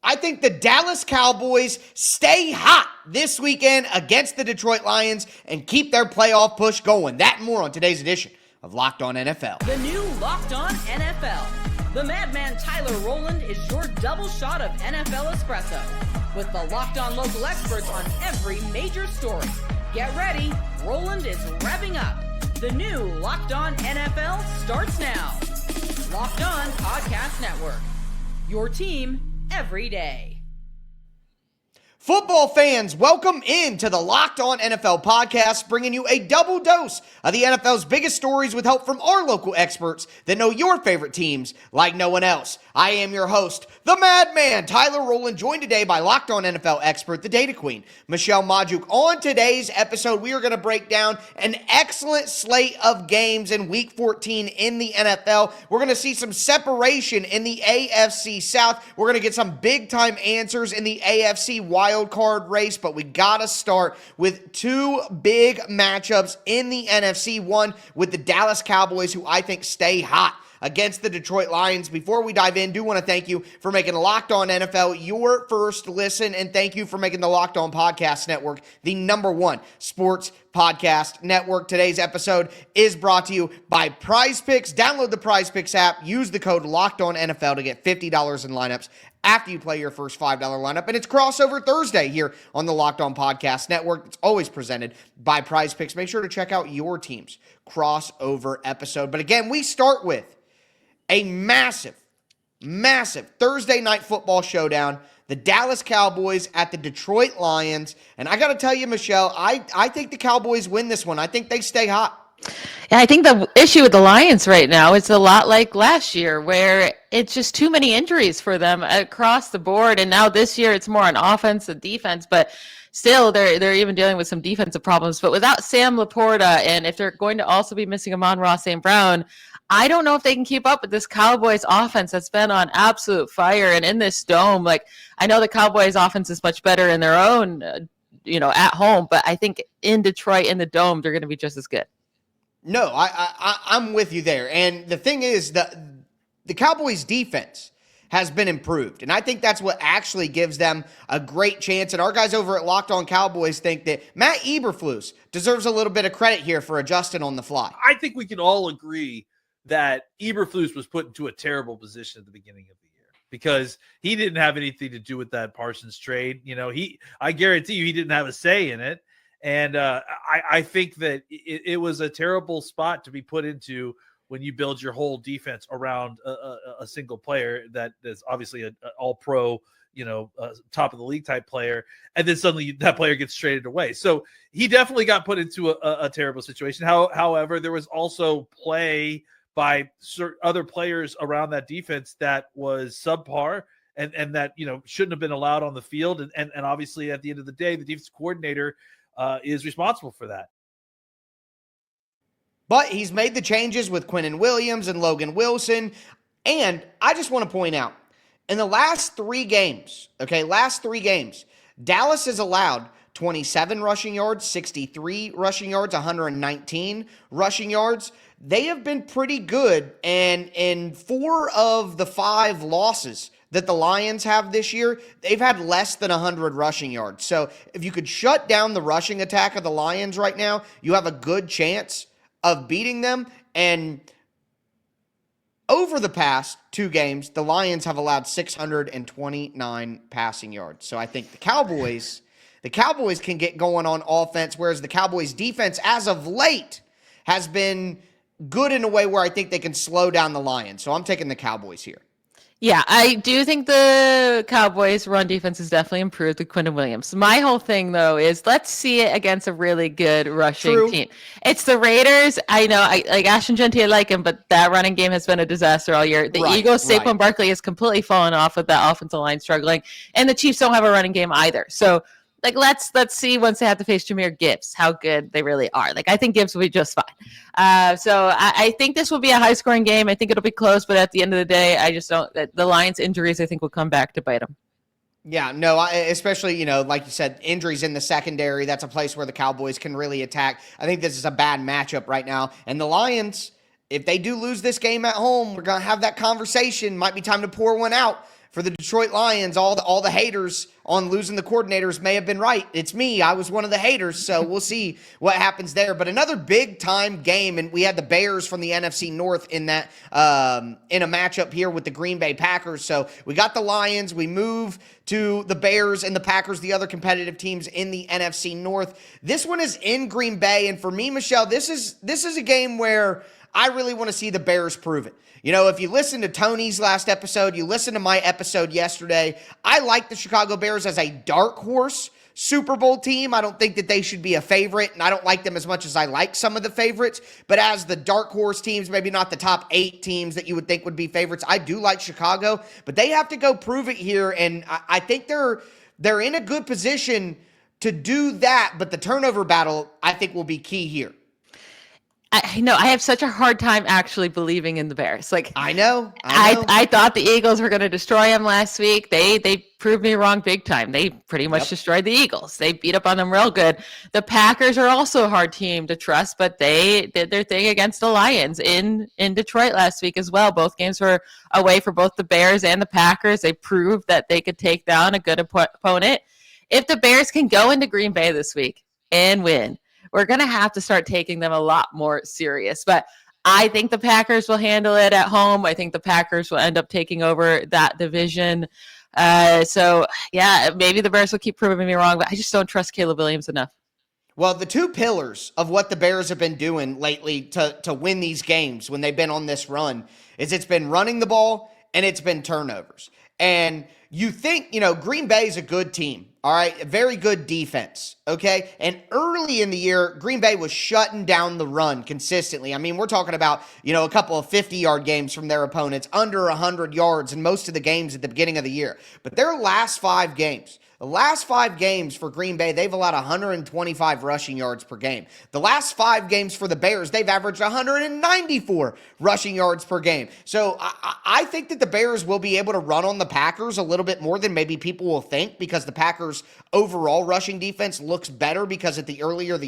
I think the Dallas Cowboys stay hot this weekend against the Detroit Lions and keep their playoff push going. That and more on today's edition of Locked On NFL. The new Locked On NFL. The madman Tyler Rowland is your double shot of NFL espresso with the Locked On local experts on every major story. Get ready, Rowland is revving up. The new Locked On NFL starts now. Locked On Podcast Network. Your team every day. Football fans, welcome into the Locked On NFL podcast, bringing you a double dose of the NFL's biggest stories with help from our local experts that know your favorite teams like no one else. I am your host, the madman, Tyler Rowland, joined today by Locked On NFL expert, the Data Queen, Michelle Majuk. On today's episode, we are going to break down an excellent slate of games in Week 14 in the NFL. We're going to see some separation in the AFC South. We're going to get some big-time answers in the AFC wild card race, but we gotta start with two big matchups in the NFC. One with the Dallas Cowboys, who I think stay hot against the Detroit Lions. Before we dive in, do want to thank you for making Locked On NFL your first listen, and thank you for making the Locked On Podcast Network the #1 sports podcast network. Today's episode is brought to you by Prize Picks. Download the Prize Picks app, use the code Locked On NFL to get $50 in lineups after you play your first $5 lineup. And it's Crossover Thursday here on the Locked On Podcast Network. It's always presented by Prize Picks. Make sure to check out your team's crossover episode. But again, we start with a massive Thursday night football showdown. The Dallas Cowboys at the Detroit Lions. And I got to tell you, Michelle, I think the Cowboys win this one. I think they stay hot. Yeah, I think the issue with the Lions right now is a lot like last year, where it's just too many injuries for them across the board. And now this year it's more on offense and defense, but still they're even dealing with some defensive problems. But without Sam Laporta, and if they're going to also be missing Amon-Ra St. Brown, I don't know if they can keep up with this Cowboys offense that's been on absolute fire. And in this dome, like, I know the Cowboys offense is much better in their own, at home, but I think in Detroit, in the dome, they're going to be just as good. No, I'm with you there. And the thing is, the Cowboys defense has been improved. And I think that's what actually gives them a great chance. And our guys over at Locked On Cowboys think that Matt Eberflus deserves a little bit of credit here for adjusting on the fly. I think we can all agree that Eberflus was put into a terrible position at the beginning of the year because he didn't have anything to do with that Parsons trade. I guarantee you he didn't have a say in it. And I think that it was a terrible spot to be put into when you build your whole defense around a single player that is obviously an all-pro, top of the league type player, and then suddenly that player gets traded away. So he definitely got put into a terrible situation. However, there was also play by other players around that defense that was subpar and that, shouldn't have been allowed on the field. And obviously at the end of the day, the defense coordinator is responsible for that. But he's made the changes with Quinnen Williams and Logan Wilson. And I just want to point out, in the last three games, Dallas has allowed 27 rushing yards, 63 rushing yards, 119 rushing yards. They have been pretty good. And in 4 of the 5 losses that the Lions have this year, they've had less than 100 rushing yards. So if you could shut down the rushing attack of the Lions right now, you have a good chance of beating them. And over the past 2 games, the Lions have allowed 629 passing yards. So I think the Cowboys can get going on offense, whereas the Cowboys defense as of late has been good in a way where I think they can slow down the Lions. So I'm taking the Cowboys here. Yeah, I do think the Cowboys' run defense has definitely improved with Quinnen Williams. My whole thing, though, is let's see it against a really good rushing team. It's the Raiders. I know, like Ashton Jeanty, I like him, but that running game has been a disaster all year. The Eagles, Saquon Barkley has completely fallen off with that offensive line struggling, and the Chiefs don't have a running game either. So, let's see once they have to face Jahmyr Gibbs how good they really are. I think Gibbs will be just fine. So I think this will be a high-scoring game. I think it'll be close, but at the end of the day, I just don't. The Lions' injuries, I think, will come back to bite them. Yeah, no, especially, like you said, injuries in the secondary. That's a place where the Cowboys can really attack. I think this is a bad matchup right now. And the Lions, if they do lose this game at home, we're going to have that conversation. Might be time to pour one out for the Detroit Lions. All the haters on losing the coordinators may have been right. It's me. I was one of the haters, so we'll see what happens there. But another big-time game, and we had the Bears from the NFC North in that in a matchup here with the Green Bay Packers. So we got the Lions. We move to the Bears and the Packers, the other competitive teams in the NFC North. This one is in Green Bay, and for me, Michelle, this is a game where I really want to see the Bears prove it. You know, if you listen to Tony's last episode, you listen to my episode yesterday, I like the Chicago Bears as a dark horse Super Bowl team. I don't think that they should be a favorite, and I don't like them as much as I like some of the favorites. But as the dark horse teams, maybe not the top 8 teams that you would think would be favorites, I do like Chicago. But they have to go prove it here, and I think they're in a good position to do that. But the turnover battle, I think, will be key here. I know. I have such a hard time actually believing in the Bears. Like I know. I thought the Eagles were going to destroy them last week. They proved me wrong big time. They pretty much destroyed the Eagles. They beat up on them real good. The Packers are also a hard team to trust, but they did their thing against the Lions in Detroit last week as well. Both games were away for both the Bears and the Packers. They proved that they could take down a good opponent. If the Bears can go into Green Bay this week and win, we're going to have to start taking them a lot more serious. But I think the Packers will handle it at home. I think the Packers will end up taking over that division. So, yeah, maybe the Bears will keep proving me wrong, but I just don't trust Caleb Williams enough. Well, the two pillars of what the Bears have been doing lately to win these games when they've been on this run is it's been running the ball and it's been turnovers. And you think, Green Bay is a good team, all right? A very good defense, okay? And early in the year, Green Bay was shutting down the run consistently. I mean, we're talking about, a couple of 50-yard games from their opponents, under 100 yards in most of the games at the beginning of the year. But their last 5 games, the last 5 games for Green Bay, they've allowed 125 rushing yards per game. The last 5 games for the Bears, they've averaged 194 rushing yards per game. So I think that the Bears will be able to run on the Packers a little bit more than maybe people will think, because the Packers' overall rushing defense looks better because at the earlier in the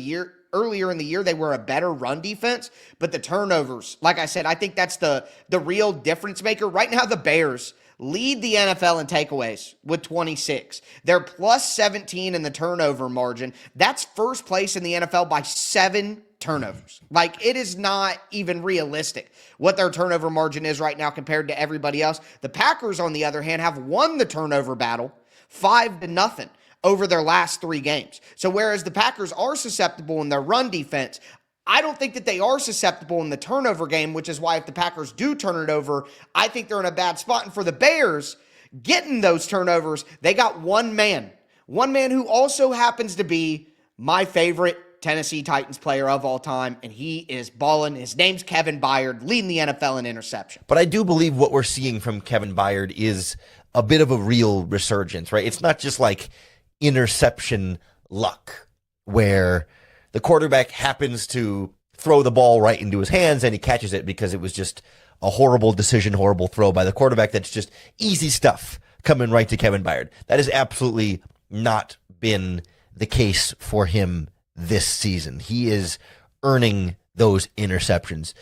year, they were a better run defense. But the turnovers, like I said, I think that's the real difference maker. Right now, the Bears lead the NFL in takeaways with 26. They're plus 17 in the turnover margin. That's first place in the NFL by 7 turnovers. Like, it is not even realistic what their turnover margin is right now compared to everybody else. The Packers, on the other hand, have won the turnover battle 5-0 over their last 3 games. So whereas the Packers are susceptible in their run defense, I don't think that they are susceptible in the turnover game, which is why if the Packers do turn it over, I think they're in a bad spot. And for the Bears, getting those turnovers, they got one man who also happens to be my favorite Tennessee Titans player of all time, and he is balling. His name's Kevin Byard, leading the NFL in interception. But I do believe what we're seeing from Kevin Byard is a bit of a real resurgence, right? It's not just like interception luck where the quarterback happens to throw the ball right into his hands and he catches it because it was just a horrible decision, horrible throw by the quarterback. That's just easy stuff coming right to Kevin Byard. That has absolutely not been the case for him this season. He is earning those interceptions.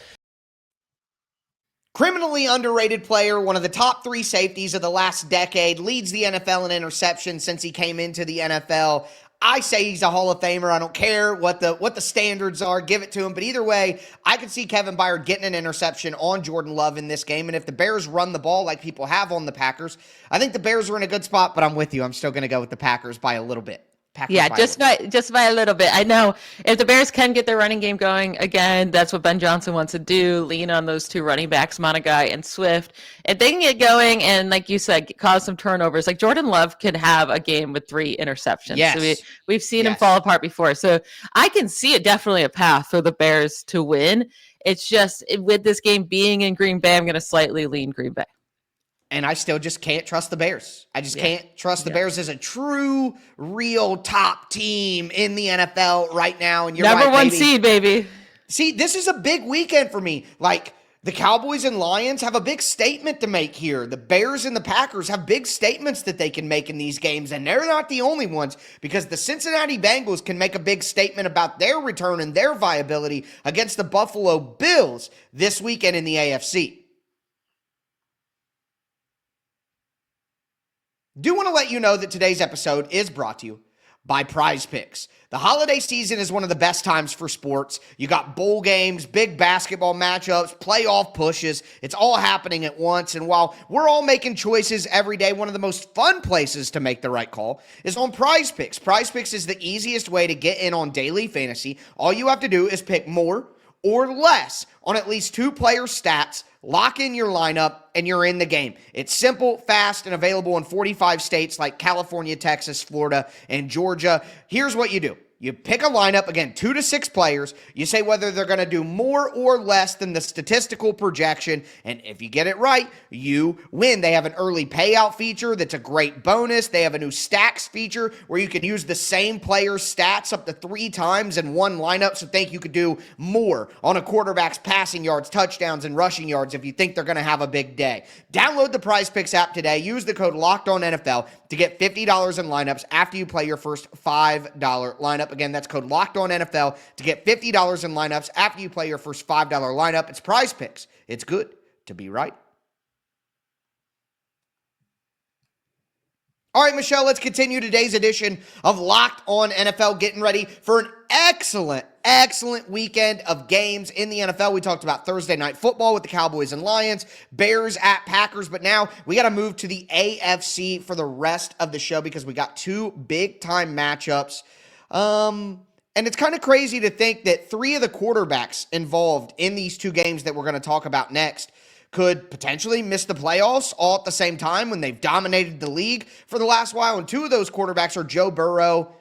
Criminally underrated player, one of the top 3 safeties of the last decade, leads the NFL in interceptions since he came into the NFL. I say he's a Hall of Famer. I don't care what the standards are. Give it to him. But either way, I could see Kevin Byard getting an interception on Jordan Love in this game. And if the Bears run the ball like people have on the Packers, I think the Bears are in a good spot. But I'm with you. I'm still going to go with the Packers by a little bit. Just by a little bit. I know if the Bears can get their running game going again, that's what Ben Johnson wants to do. Lean on those 2 running backs, Monagai and Swift. If they can get going and, like you said, cause some turnovers, like Jordan Love could have a game with 3 interceptions. Yes. So we've seen him fall apart before. So I can see it definitely a path for the Bears to win. It's just with this game being in Green Bay, I'm going to slightly lean Green Bay. And I still just can't trust the Bears. I just can't trust the Bears as a true, real top team in the NFL right now. And you're number right, 1 baby. seed, baby. See, this is a big weekend for me. Like, the Cowboys and Lions have a big statement to make here. The Bears and the Packers have big statements that they can make in these games, and they're not the only ones, because the Cincinnati Bengals can make a big statement about their return and their viability against the Buffalo Bills this weekend in the AFC. Do want to let you know that today's episode is brought to you by Prize Picks. The holiday season is one of the best times for sports. You got bowl games, big basketball matchups, playoff pushes. It's all happening at once. And while we're all making choices every day, one of the most fun places to make the right call is on Prize Picks. Prize Picks is the easiest way to get in on daily fantasy. All you have to do is pick more or less on at least 2 player stats, lock in your lineup, and you're in the game. It's simple, fast, and available in 45 states like California, Texas, Florida, and Georgia. Here's what you do. You pick a lineup, again, 2 to 6 players. You say whether they're going to do more or less than the statistical projection, and if you get it right, you win. They have an early payout feature that's a great bonus. They have a new stacks feature where you can use the same player's stats up to 3 times in one lineup, so think you could do more on a quarterback's passing yards, touchdowns, and rushing yards if you think they're going to have a big day. Download the Prize Picks app today. Use the code LOCKEDONNFL to get $50 in lineups after you play your first $5 lineup. Again, that's code LOCKEDONNFL to get $50 in lineups after you play your first $5 lineup. It's Prize Picks. It's good to be right. All right, Michelle, let's continue today's edition of Locked On NFL, getting ready for an excellent weekend of games in the NFL. We talked about Thursday Night Football with the Cowboys and Lions, Bears at Packers, but now we got to move to the AFC for the rest of the show because we got 2 big-time matchups. And it's kind of crazy to think that 3 of the quarterbacks involved in these 2 games that we're going to talk about next could potentially miss the playoffs all at the same time when they've dominated the league for the last while. And 2 of those quarterbacks are Joe Burrow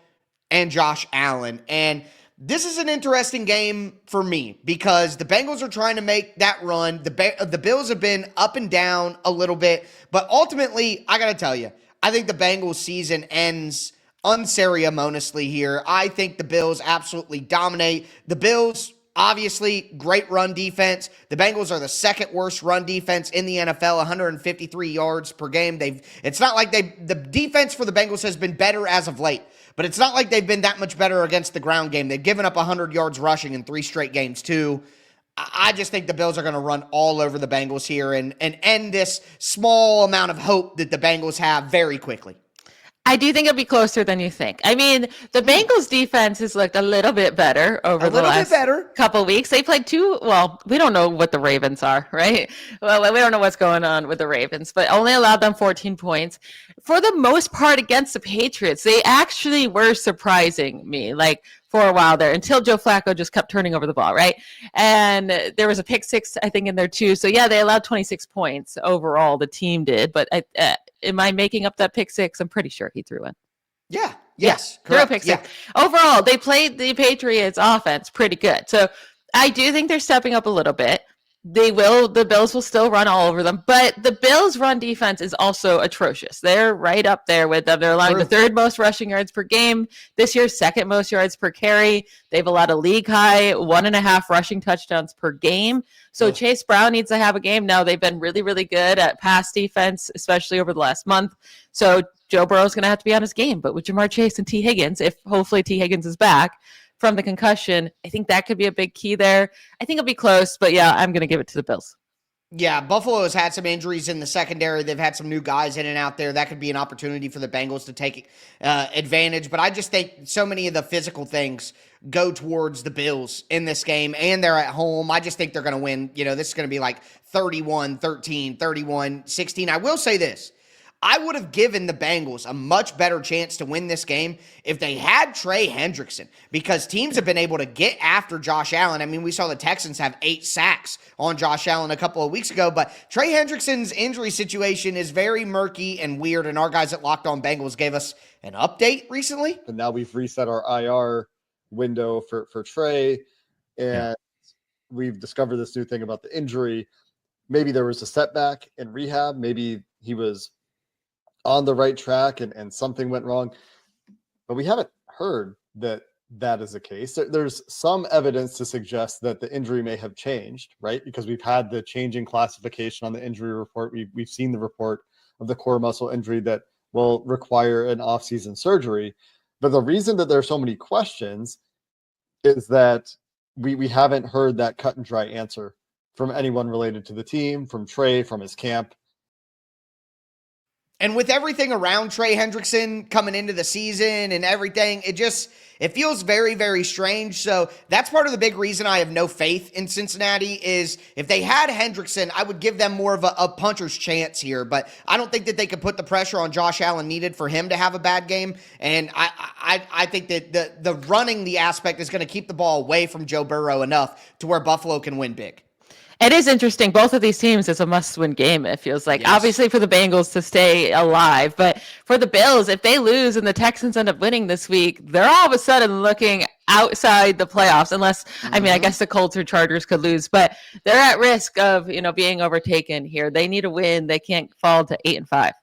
and Josh Allen. And this is an interesting game for me because the Bengals are trying to make that run. The Bills have been up and down a little bit, but ultimately, I got to tell you, I think the Bengals season ends unceremoniously here. I think the Bills absolutely dominate. The Bills, obviously, great run defense. The Bengals are the 2nd worst run defense in the NFL, 153 yards per game. It's not like the defense for the Bengals has been better as of late, but it's not like they've been that much better against the ground game. They've given up 100 yards rushing in 3 straight games too. I just think the Bills are going to run all over the Bengals here and end this small amount of hope that the Bengals have very quickly. I do think it'll be closer than you think. I mean, the Bengals defense has looked a little bit better over the last couple weeks. They played 2, well, we don't know what the Ravens are, right? Well, we don't know what's going on with the Ravens, but only allowed them 14 points. For the most part against the Patriots, they actually were surprising me, like for a while there, until Joe Flacco just kept turning over the ball, right? And there was a pick 6, I think, in there too. So yeah, they allowed 26 points overall, the team did, but am I making up that pick 6? I'm pretty sure he threw in. Yeah. Yes. Threw a pick 6. Yeah. Overall, they played the Patriots offense pretty good. So I do think they're stepping up a little bit. The Bills will still run all over them, but the Bills' run defense is also atrocious. They're right up there with them. They're allowing the 3rd most rushing yards per game this year, 2nd most yards per carry. They've allowed a league high 1.5 rushing touchdowns per game. So Chase Brown needs to have a game now. They've been really, really good at pass defense, especially over the last month. So Joe Burrow is going to have to be on his game, but with Jamar Chase and T. Higgins, if hopefully T. Higgins is back from the concussion, I think that could be a big key there. I think it'll be close, but yeah, I'm going to give it to the Bills. Yeah, Buffalo has had some injuries in the secondary. They've had some new guys in and out there. That could be an opportunity for the Bengals to take advantage. But I just think so many of the physical things go towards the Bills in this game, and they're at home. I just think they're going to win. This is going to be like 31-13, 31-16. I will say this. I would have given the Bengals a much better chance to win this game if they had Trey Hendrickson, because teams have been able to get after Josh Allen. I mean, we saw the Texans have 8 sacks on Josh Allen a couple of weeks ago, but Trey Hendrickson's injury situation is very murky and weird, and our guys at Locked On Bengals gave us an update recently. And now we've reset our IR window for Trey, and we've discovered this new thing about the injury. Maybe there was a setback in rehab. Maybe he was on the right track and something went wrong, but we haven't heard that is the case. There's some evidence to suggest that the injury may have changed, right? Because we've had the changing classification on the injury report. We've seen the report of the core muscle injury that will require an off-season surgery. But the reason that there are so many questions is that we haven't heard that cut and dry answer from anyone related to the team, from Trey, from his camp. And with everything around Trey Hendrickson coming into the season and everything, it feels very, very strange. So that's part of the big reason I have no faith in Cincinnati is if they had Hendrickson, I would give them more of a puncher's chance here. But I don't think that they could put the pressure on Josh Allen needed for him to have a bad game. And I think that the running the aspect is going to keep the ball away from Joe Burrow enough to where Buffalo can win big. It is interesting. Both of these teams is a must-win game, it feels like. Yes. Obviously for the Bengals to stay alive, but for the Bills, if they lose and the Texans end up winning this week, they're all of a sudden looking outside the playoffs, unless, I mean, I guess the Colts or Chargers could lose, but they're at risk of, being overtaken here. They need a win. They can't fall to 8-5.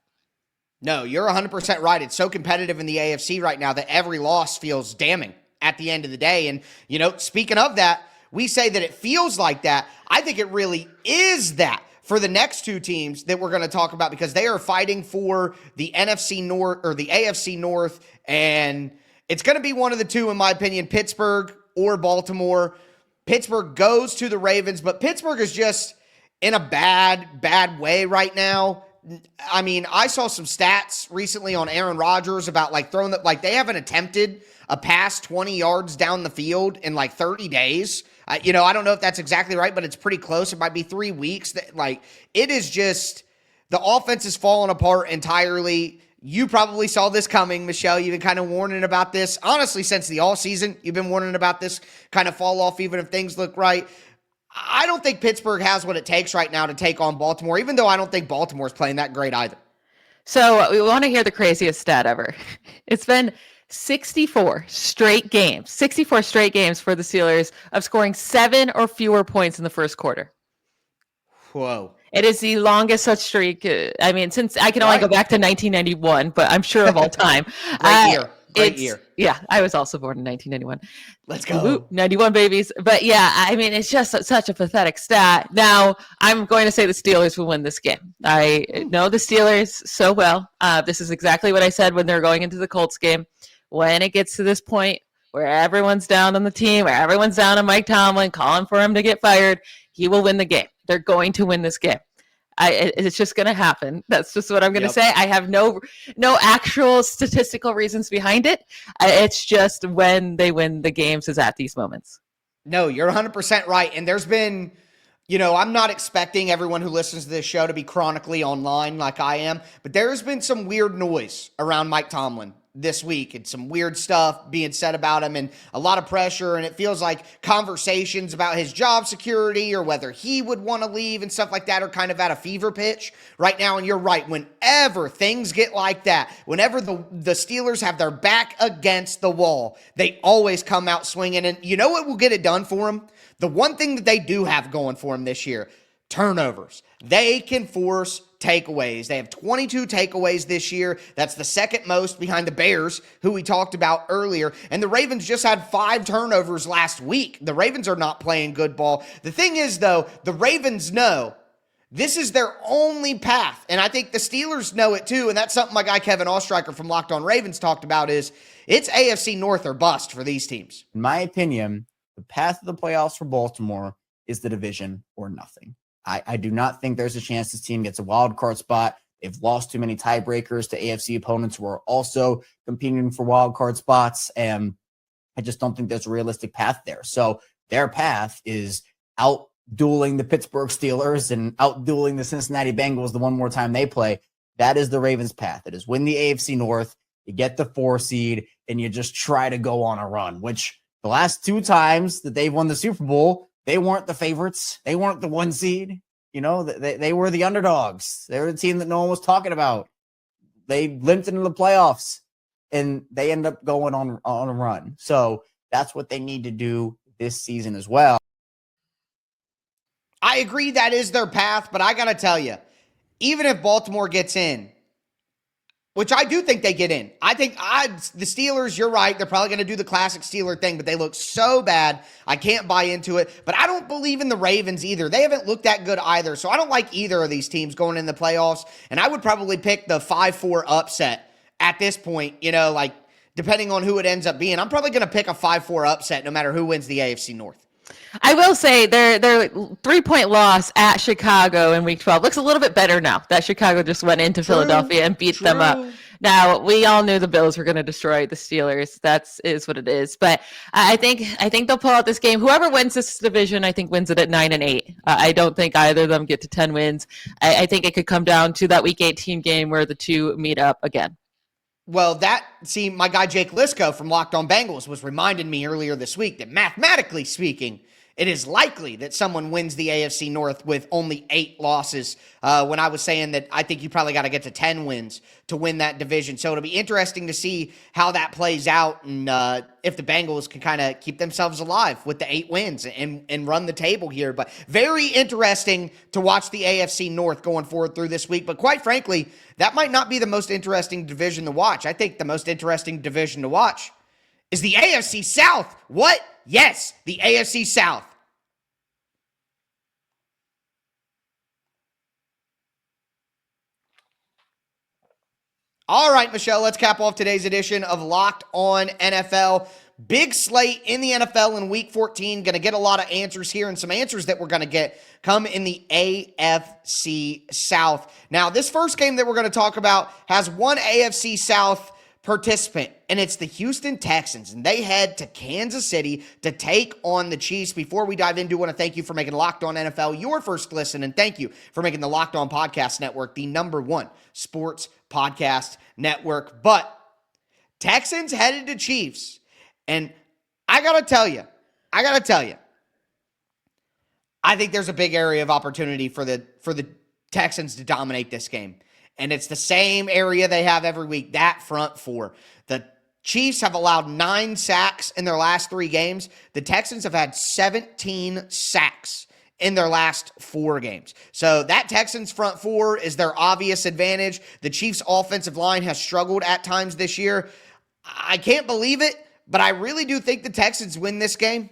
No, you're 100% right. It's so competitive in the AFC right now that every loss feels damning at the end of the day. And, speaking of that, we say that it feels like that. I think it really is that for the next two teams that we're going to talk about because they are fighting for the NFC North or the AFC North, and it's going to be one of the two, in my opinion, Pittsburgh or Baltimore. Pittsburgh goes to the Ravens, but Pittsburgh is just in a bad way right now. I mean, I saw some stats recently on Aaron Rodgers about throwing they haven't attempted a pass 20 yards down the field in 30 days. I don't know if that's exactly right, but it's pretty close. It might be 3 weeks. It is just the offense is falling apart entirely. You probably saw this coming, Michelle. You've been kind of warning about this. Honestly, since the all season, you've been warning about this kind of fall off even if things look right. I don't think Pittsburgh has what it takes right now to take on Baltimore, even though I don't think Baltimore's playing that great either. So we want to hear the craziest stat ever. It's been 64 straight games for the Steelers of scoring 7 or fewer points in the first quarter. Whoa. It is the longest such streak. Since I can only go back to 1991, but I'm sure of all time. Great year. Yeah, I was also born in 1991. Let's go. 91 babies. But yeah, it's just such a pathetic stat. Now, I'm going to say the Steelers will win this game. I know the Steelers so well. This is exactly what I said when they're going into the Colts game. When it gets to this point where everyone's down on the team, where everyone's down on Mike Tomlin, calling for him to get fired, he will win the game. They're going to win this game. It's just going to happen. That's just what I'm going to say. I have no actual statistical reasons behind it. It's just when they win the games is at these moments. No, you're 100% right. And there's been, I'm not expecting everyone who listens to this show to be chronically online like I am, but there's been some weird noise around Mike Tomlin this week and some weird stuff being said about him and a lot of pressure. And it feels like conversations about his job security or whether he would want to leave and stuff like that are kind of at a fever pitch right now. And you're right. Whenever things get like that, whenever the Steelers have their back against the wall, they always come out swinging. And you know what will get it done for them? The one thing that they do have going for them this year, turnovers. They can force takeaways. They have 22 takeaways this year. That's the second most behind the Bears, who we talked about earlier. And the Ravens just had 5 turnovers last week. The Ravens are not playing good ball. The thing is, though, the Ravens know this is their only path. And I think the Steelers know it too. And that's something my guy Kevin Ostreicher from Locked On Ravens talked about is it's AFC North or bust for these teams. In my opinion, the path to the playoffs for Baltimore is the division or nothing. I do not think there's a chance this team gets a wild card spot. They've lost too many tiebreakers to AFC opponents who are also competing for wild card spots. And I just don't think there's a realistic path there. So their path is out-dueling the Pittsburgh Steelers and out-dueling the Cincinnati Bengals the one more time they play. That is the Ravens' path. It is win the AFC North, you get the 4 seed, and you just try to go on a run, which the last 2 times that they've won the Super Bowl, they weren't the favorites. They weren't the 1 seed. They were the underdogs. They were the team that no one was talking about. They limped into the playoffs, and they end up going on a run. So that's what they need to do this season as well. I agree that is their path, but I got to tell you, even if Baltimore gets in, which I do think they get in. I think the Steelers, you're right, they're probably going to do the classic Steeler thing, but they look so bad, I can't buy into it. But I don't believe in the Ravens either. They haven't looked that good either, so I don't like either of these teams going in the playoffs. And I would probably pick the 5-4 upset at this point, depending on who it ends up being. I'm probably going to pick a 5-4 upset no matter who wins the AFC North. I will say their 3-point loss at Chicago in Week 12 looks a little bit better now that Chicago just went into Philadelphia and beat them up. Now, we all knew the Bills were going to destroy the Steelers. That is what it is. But I think they'll pull out this game. Whoever wins this division, I think, wins it at 9-8. I don't think either of them get to 10 wins. I think it could come down to that Week 18 game where the two meet up again. Well, my guy Jake Lisco from Locked On Bengals was reminding me earlier this week that mathematically speaking, it is likely that someone wins the AFC North with only 8 losses when I was saying that I think you probably got to get to 10 wins to win that division. So it'll be interesting to see how that plays out and if the Bengals can kind of keep themselves alive with the 8 wins and run the table here. But very interesting to watch the AFC North going forward through this week. But quite frankly, that might not be the most interesting division to watch. I think the most interesting division to watch is the AFC South. What? Yes, the AFC South. All right, Michelle, let's cap off today's edition of Locked On NFL. Big slate in the NFL in Week 14. Going to get a lot of answers here, and some answers that we're going to get come in the AFC South. Now, this first game that we're going to talk about has one AFC South participant, and it's the Houston Texans, and they head to Kansas City to take on the Chiefs. Before we dive into it, I want to thank you for making Locked On NFL your first listen, and thank you for making the Locked On Podcast Network the #1 sports podcast network. But Texans headed to Chiefs, and I gotta tell you, I think there's a big area of opportunity for the Texans to dominate this game. And it's the same area they have every week, that front four. The Chiefs have allowed 9 sacks in their last 3 games. The Texans have had 17 sacks in their last 4 games. So that Texans front four is their obvious advantage. The Chiefs offensive line has struggled at times this year. I can't believe it, but I really do think the Texans win this game.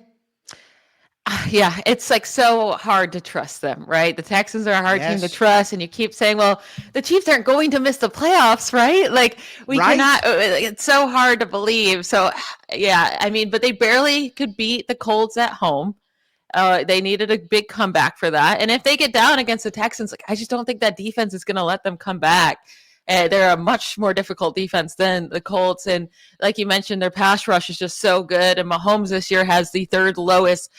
Yeah, it's like so hard to trust them, right? The Texans are a hard team to trust, and you keep saying, well, the Chiefs aren't going to miss the playoffs, right? Like, we cannot, it's so hard to believe. So, yeah, I mean, but they barely could beat the Colts at home. They needed a big comeback for that. And if they get down against the Texans, like, I just don't think that defense is going to let them come back. They're a much more difficult defense than the Colts. And like you mentioned, their pass rush is just so good. And Mahomes this year has the 3rd lowest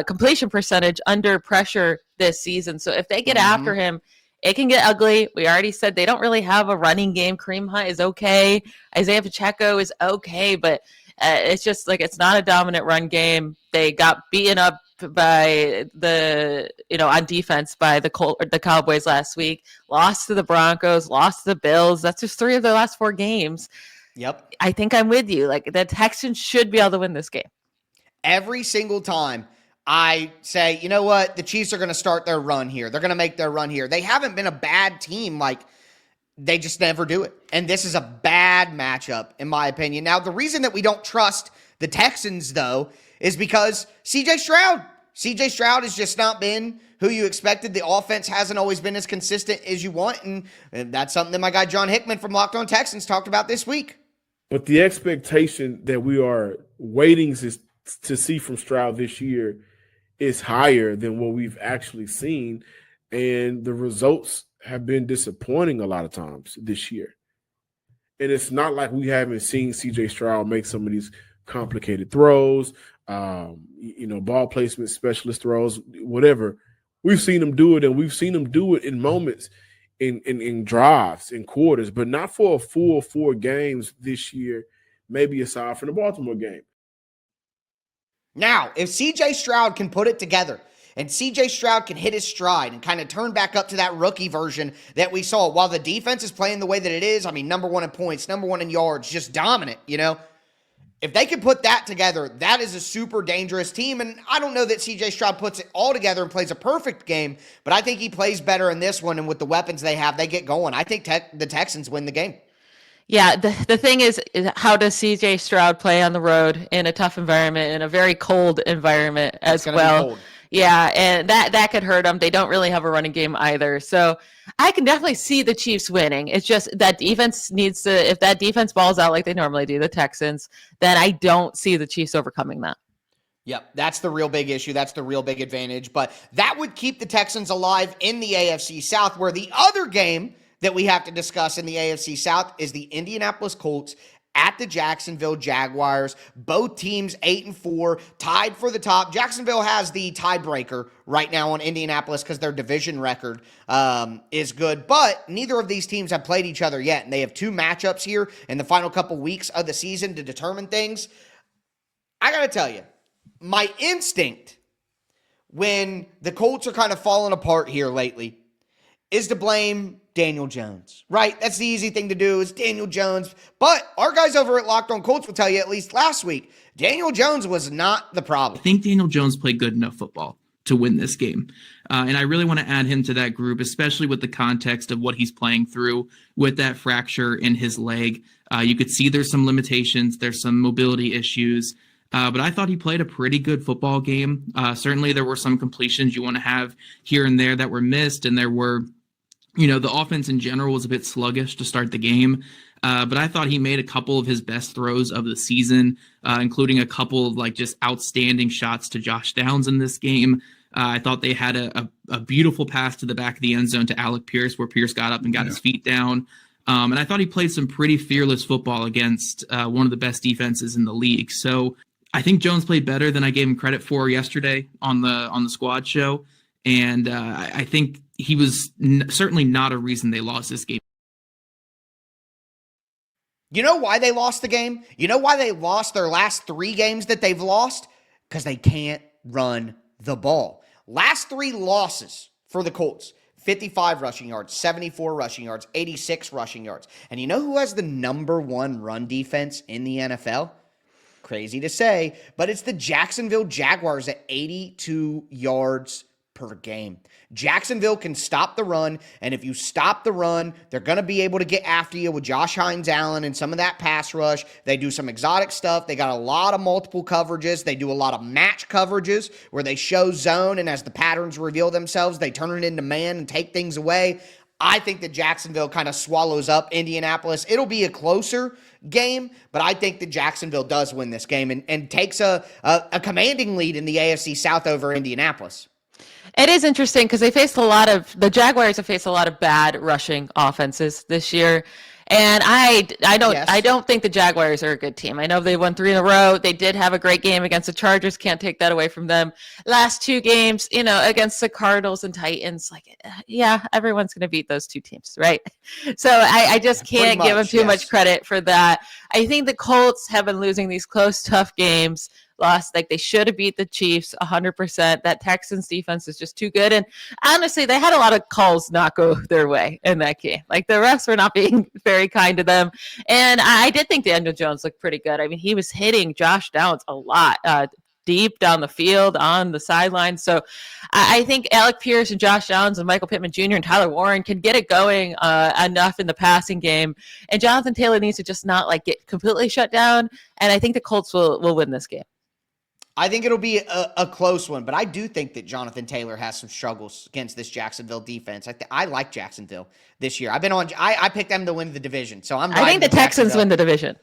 completion percentage under pressure this season. So if they get after him, it can get ugly. We already said they don't really have a running game. Kareem Hunt is okay. Isaiah Pacheco is okay. But it's just like, it's not a dominant run game. They got beaten up by on defense by the Cowboys last week, lost to the Broncos, lost to the Bills. That's just 3 of their last 4 games. Yep. I think I'm with you. Like, the Texans should be able to win this game. Every single time I say, you know what, the Chiefs are going to start their run here. They're going to make their run here. They haven't been a bad team. Like, they just never do it. And this is a bad matchup, in my opinion. Now, the reason that we don't trust the Texans, though, is because CJ Stroud has just not been who you expected. The offense hasn't always been as consistent as you want, and that's something that my guy John Hickman from Locked On Texans talked about this week. But the expectation that we are waiting to see from Stroud this year is higher than what we've actually seen, and the results have been disappointing a lot of times this year. And it's not like we haven't seen CJ Stroud make some of these complicated throws, ball placement specialist throws, whatever. We've seen him do it, and we've seen him do it in moments, in drives, in quarters, but not for a full 4 games this year, maybe aside from the Baltimore game. Now, if CJ Stroud can put it together, and CJ Stroud can hit his stride and kind of turn back up to that rookie version that we saw while the defense is playing the way that it is, I mean, #1 in points, #1 in yards, just dominant, If they can put that together, that is a super dangerous team. And I don't know that CJ Stroud puts it all together and plays a perfect game, but I think he plays better in this one. And with the weapons they have, they get going. I think the Texans win the game. Yeah, the thing is, how does CJ Stroud play on the road in a tough environment, in a very cold environment as well? Yeah, and that could hurt them. They don't really have a running game either. So I can definitely see the Chiefs winning. It's just that defense needs to, if that defense balls out like they normally do, the Texans, then I don't see the Chiefs overcoming that. Yep, that's the real big issue. That's the real big advantage. But that would keep the Texans alive in the AFC South, where the other game that we have to discuss in the AFC South is the Indianapolis Colts at the Jacksonville Jaguars. Both teams 8-4, tied for the top. Jacksonville has the tiebreaker right now on Indianapolis because their division record is good, but neither of these teams have played each other yet, and they have two matchups here in the final couple weeks of the season to determine things. I got to tell you, my instinct when the Colts are kind of falling apart here lately is to blame Daniel Jones, right? That's the easy thing to do is Daniel Jones. But our guys over at Locked On Colts will tell you, at least last week, Daniel Jones was not the problem. I think Daniel Jones played good enough football to win this game. And I really want to add him to that group, especially with the context of what he's playing through with that fracture in his leg. You could see there's some limitations. There's some mobility issues. But I thought he played a pretty good football game. Certainly there were some completions you want to have here and there that were missed. And there were, the offense in general was a bit sluggish to start the game. But I thought he made a couple of his best throws of the season, including a couple of just outstanding shots to Josh Downs in this game. I thought they had a beautiful pass to the back of the end zone to Alec Pierce, where Pierce got up and got his feet down. And I thought he played some pretty fearless football against one of the best defenses in the league. So I think Jones played better than I gave him credit for yesterday on the squad show. And I think he was certainly not a reason they lost this game. You know why they lost the game? You know why they lost their last 3 games that they've lost? Because they can't run the ball. Last 3 losses for the Colts, 55 rushing yards, 74 rushing yards, 86 rushing yards. And you know who has the number 1 run defense in the NFL? Crazy to say, but it's the Jacksonville Jaguars at 82 yards per game. Jacksonville can stop the run, and if you stop the run, they're going to be able to get after you with Josh Hines-Allen and some of that pass rush. They do some exotic stuff. They got a lot of multiple coverages. They do a lot of match coverages where they show zone, and as the patterns reveal themselves, they turn it into man and take things away. I think that Jacksonville kind of swallows up Indianapolis. It'll be a closer game, but I think that Jacksonville does win this game and takes a commanding lead in the AFC South over Indianapolis. It is interesting because the Jaguars have faced a lot of bad rushing offenses this year. And I don't think the Jaguars are a good team. I know they won 3 in a row. They did have a great game against the Chargers. Can't take that away from them. Last 2 games, against the Cardinals and Titans, everyone's going to beat those 2 teams, right? So I just can't give them too much credit for that. I think the Colts have been losing these close, tough games. Lost, they should have beat the Chiefs 100%. That Texans defense is just too good. And honestly, they had a lot of calls not go their way in that game. The refs were not being very kind to them. And I did think Daniel Jones looked pretty good. I mean, he was hitting Josh Downs a lot, deep down the field, on the sideline. So I think Alec Pierce and Josh Downs and Michael Pittman Jr. and Tyler Warren can get it going enough in the passing game. And Jonathan Taylor needs to just not get completely shut down. And I think the Colts will win this game. I think it'll be a close one, but I do think that Jonathan Taylor has some struggles against this Jacksonville defense. I like Jacksonville this year. I picked them to win the division, so I think the Texans win the division.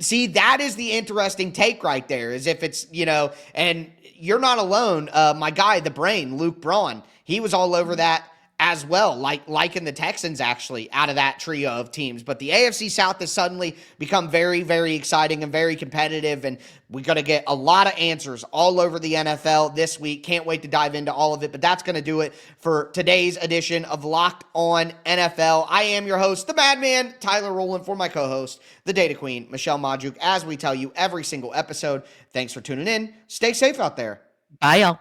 See, that is the interesting take right there, is if it's, and you're not alone. My guy, the brain, Luke Braun, he was all over that as well, liking the Texans actually out of that trio of teams. But the AFC South has suddenly become very, very exciting and very competitive, and we're going to get a lot of answers all over the NFL this week. Can't wait to dive into all of it, but that's going to do it for today's edition of Locked On NFL. I am your host, the Madman, Tyler Rowland, for my co-host, the Data Queen, Michelle Majuk, as we tell you every single episode. Thanks for tuning in. Stay safe out there. Bye, y'all.